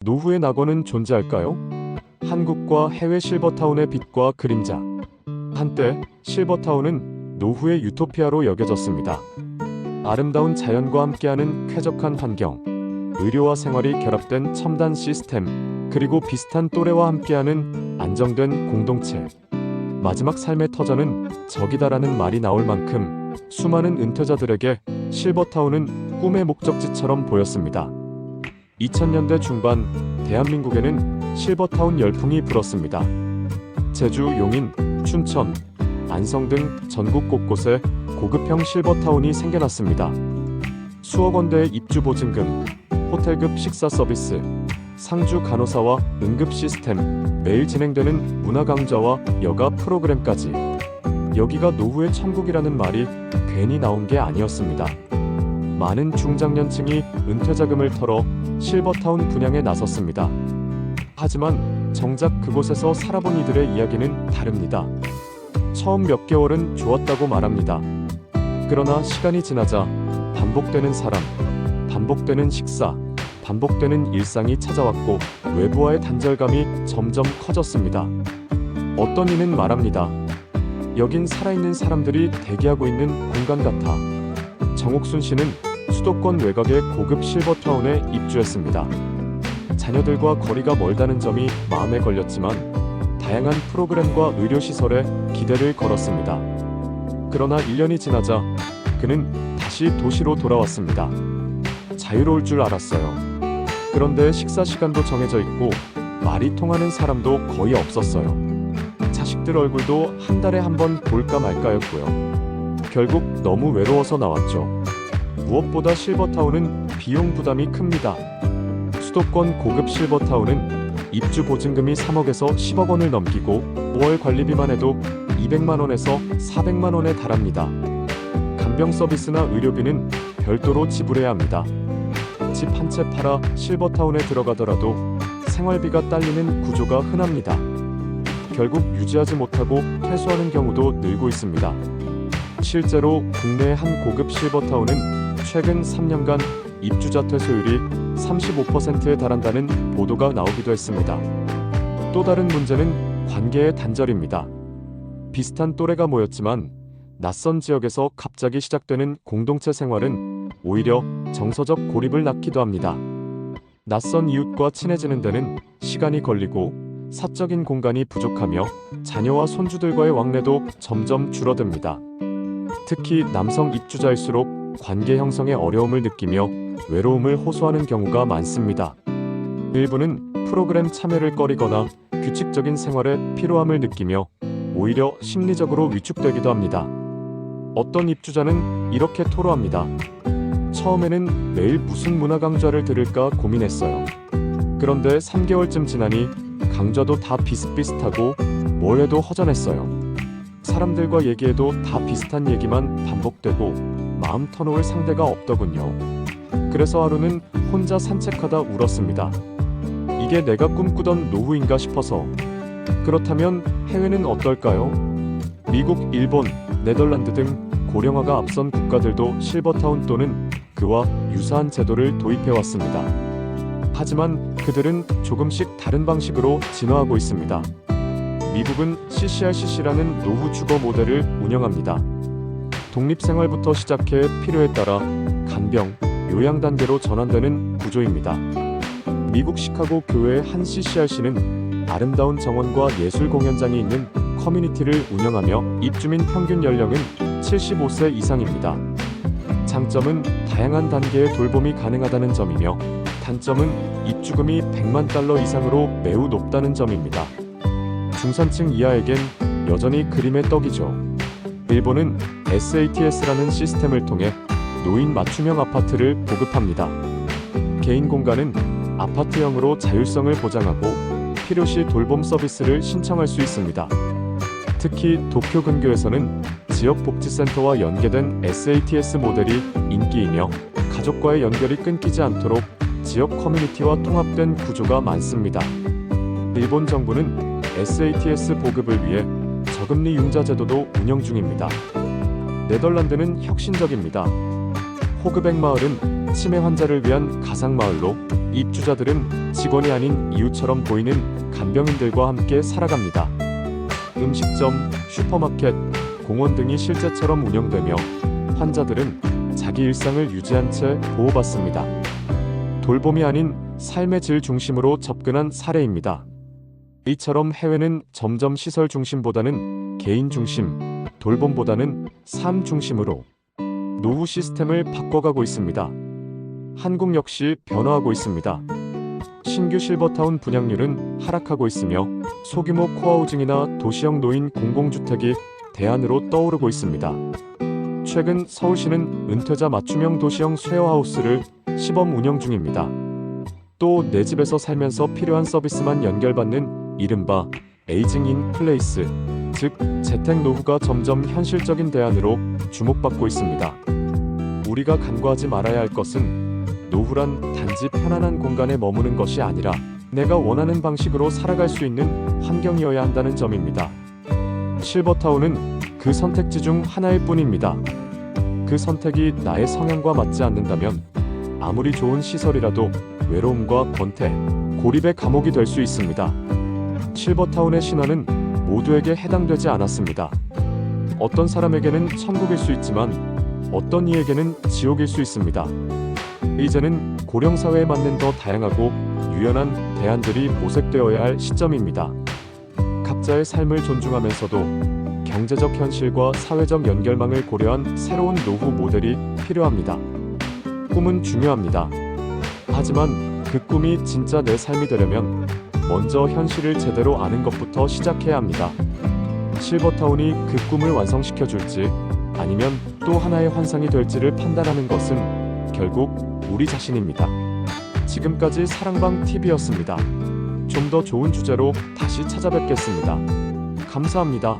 노후의 낙원은 존재할까요? 한국과 해외 실버타운의 빛과 그림자. 한때 실버타운은 노후의 유토피아로 여겨졌습니다. 아름다운 자연과 함께하는 쾌적한 환경, 의료와 생활이 결합된 첨단 시스템, 그리고 비슷한 또래와 함께하는 안정된 공동체. 마지막 삶의 터전은 저기다라는 말이 나올 만큼 수많은 은퇴자들에게 실버타운은 꿈의 목적지처럼 보였습니다. 2000년대 중반 대한민국에는 실버타운 열풍이 불었습니다. 제주, 용인, 춘천, 안성 등 전국 곳곳에 고급형 실버타운이 생겨났습니다. 수억 원대의 입주 보증금, 호텔급 식사 서비스, 상주 간호사와 응급 시스템, 매일 진행되는 문화 강좌와 여가 프로그램까지. 여기가 노후의 천국이라는 말이 괜히 나온 게 아니었습니다. 많은 중장년층이 은퇴자금을 털어 실버타운 분양에 나섰습니다. 하지만 정작 그곳에서 살아본 이들의 이야기는 다릅니다. 처음 몇 개월은 좋았다고 말합니다. 그러나 시간이 지나자 반복되는 사람, 반복되는 식사, 반복되는 일상이 찾아왔고 외부와의 단절감이 점점 커졌습니다. 어떤 이는 말합니다. 여긴 살아있는 사람들이 대기하고 있는 공간 같아. 정옥순 씨는 수도권 외곽의 고급 실버타운에 입주했습니다. 자녀들과 거리가 멀다는 점이 마음에 걸렸지만 다양한 프로그램과 의료시설에 기대를 걸었습니다. 그러나 1년이 지나자 그는 다시 도시로 돌아왔습니다. 자유로울 줄 알았어요. 그런데 식사 시간도 정해져 있고 말이 통하는 사람도 거의 없었어요. 자식들 얼굴도 한 달에 한 번 볼까 말까였고요. 결국 너무 외로워서 나왔죠. 무엇보다 실버타운은 비용 부담이 큽니다. 수도권 고급 실버타운은 입주 보증금이 3억에서 10억 원을 넘기고 월 관리비만 해도 200만 원에서 400만 원에 달합니다. 간병 서비스나 의료비는 별도로 지불해야 합니다. 집 한 채 팔아 실버타운에 들어가더라도 생활비가 딸리는 구조가 흔합니다. 결국 유지하지 못하고 퇴소하는 경우도 늘고 있습니다. 실제로 국내의 한 고급 실버타운은 최근 3년간 입주자 퇴소율이 35%에 달한다는 보도가 나오기도 했습니다. 또 다른 문제는 관계의 단절입니다. 비슷한 또래가 모였지만 낯선 지역에서 갑자기 시작되는 공동체 생활은 오히려 정서적 고립을 낳기도 합니다. 낯선 이웃과 친해지는 데는 시간이 걸리고 사적인 공간이 부족하며 자녀와 손주들과의 왕래도 점점 줄어듭니다. 특히 남성 입주자일수록 관계 형성에 어려움을 느끼며 외로움을 호소하는 경우가 많습니다. 일부는 프로그램 참여를 꺼리거나 규칙적인 생활에 피로함을 느끼며 오히려 심리적으로 위축되기도 합니다. 어떤 입주자는 이렇게 토로합니다. 처음에는 매일 무슨 문화 강좌를 들을까 고민했어요. 그런데 3개월쯤 지나니 강좌도 다 비슷비슷하고 뭘 해도 허전했어요. 사람들과 얘기해도 다 비슷한 얘기만 반복되고 마음 터놓을 상대가 없더군요. 그래서 하루는 혼자 산책하다 울었습니다. 이게 내가 꿈꾸던 노후인가 싶어서. 그렇다면 해외는 어떨까요? 미국, 일본, 네덜란드 등 고령화가 앞선 국가들도 실버타운 또는 그와 유사한 제도를 도입해왔습니다. 하지만 그들은 조금씩 다른 방식으로 진화하고 있습니다. 미국은 CCRCC라는 노후 주거 모델을 운영합니다. 독립생활부터 시작해 필요에 따라 간병, 요양 단계로 전환되는 구조입니다. 미국 시카고 교회의 한 CCRC는 아름다운 정원과 예술 공연장이 있는 커뮤니티를 운영하며 입주민 평균 연령은 75세 이상입니다. 장점은 다양한 단계의 돌봄이 가능하다는 점이며 단점은 입주금이 100만 달러 이상으로 매우 높다는 점입니다. 중산층 이하에겐 여전히 그림의 떡이죠. 일본은 SATS라는 시스템을 통해 노인 맞춤형 아파트를 보급합니다. 개인 공간은 아파트형으로 자율성을 보장하고 필요시 돌봄 서비스를 신청할 수 있습니다. 특히 도쿄 근교에서는 지역복지센터와 연계된 SATS 모델이 인기이며 가족과의 연결이 끊기지 않도록 지역 커뮤니티와 통합된 구조가 많습니다. 일본 정부는 SATS 보급을 위해 저금리 융자 제도도 운영 중입니다. 네덜란드는 혁신적입니다. 포그백 마을은 치매 환자를 위한 가상 마을로 입주자들은 직원이 아닌 이웃처럼 보이는 간병인들과 함께 살아갑니다. 음식점, 슈퍼마켓, 공원 등이 실제처럼 운영되며 환자들은 자기 일상을 유지한 채 보호받습니다. 돌봄이 아닌 삶의 질 중심으로 접근한 사례입니다. 이처럼 해외는 점점 시설 중심보다는 개인 중심, 돌봄보다는 삶 중심으로 노후 시스템을 바꿔가고 있습니다. 한국 역시 변화하고 있습니다. 신규 실버타운 분양률은 하락하고 있으며 소규모 코하우징이나 도시형 노인 공공주택이 대안으로 떠오르고 있습니다. 최근 서울시는 은퇴자 맞춤형 도시형 쉐어하우스를 시범 운영 중입니다. 또 내 집에서 살면서 필요한 서비스만 연결받는 이른바 에이징 인 플레이스, 즉 재택 노후가 점점 현실적인 대안으로 주목받고 있습니다. 우리가 간과하지 말아야 할 것은 노후란 단지 편안한 공간에 머무는 것이 아니라 내가 원하는 방식으로 살아갈 수 있는 환경이어야 한다는 점입니다. 실버타운은 그 선택지 중 하나일 뿐입니다. 그 선택이 나의 성향과 맞지 않는다면 아무리 좋은 시설이라도 외로움과 권태, 고립의 감옥이 될 수 있습니다. 실버타운의 신화는 모두에게 해당되지 않았습니다. 어떤 사람에게는 천국일 수 있지만 어떤 이에게는 지옥일 수 있습니다. 이제는 고령사회에 맞는 더 다양하고 유연한 대안들이 모색되어야 할 시점입니다. 각자의 삶을 존중하면서도 경제적 현실과 사회적 연결망을 고려한 새로운 노후 모델이 필요합니다. 꿈은 중요합니다. 하지만 그 꿈이 진짜 내 삶이 되려면 먼저 현실을 제대로 아는 것부터 시작해야 합니다. 실버타운이 그 꿈을 완성시켜 줄지 아니면 또 하나의 환상이 될지를 판단하는 것은 결국 우리 자신입니다. 지금까지 사랑방 TV였습니다. 좀 더 좋은 주제로 다시 찾아뵙겠습니다. 감사합니다.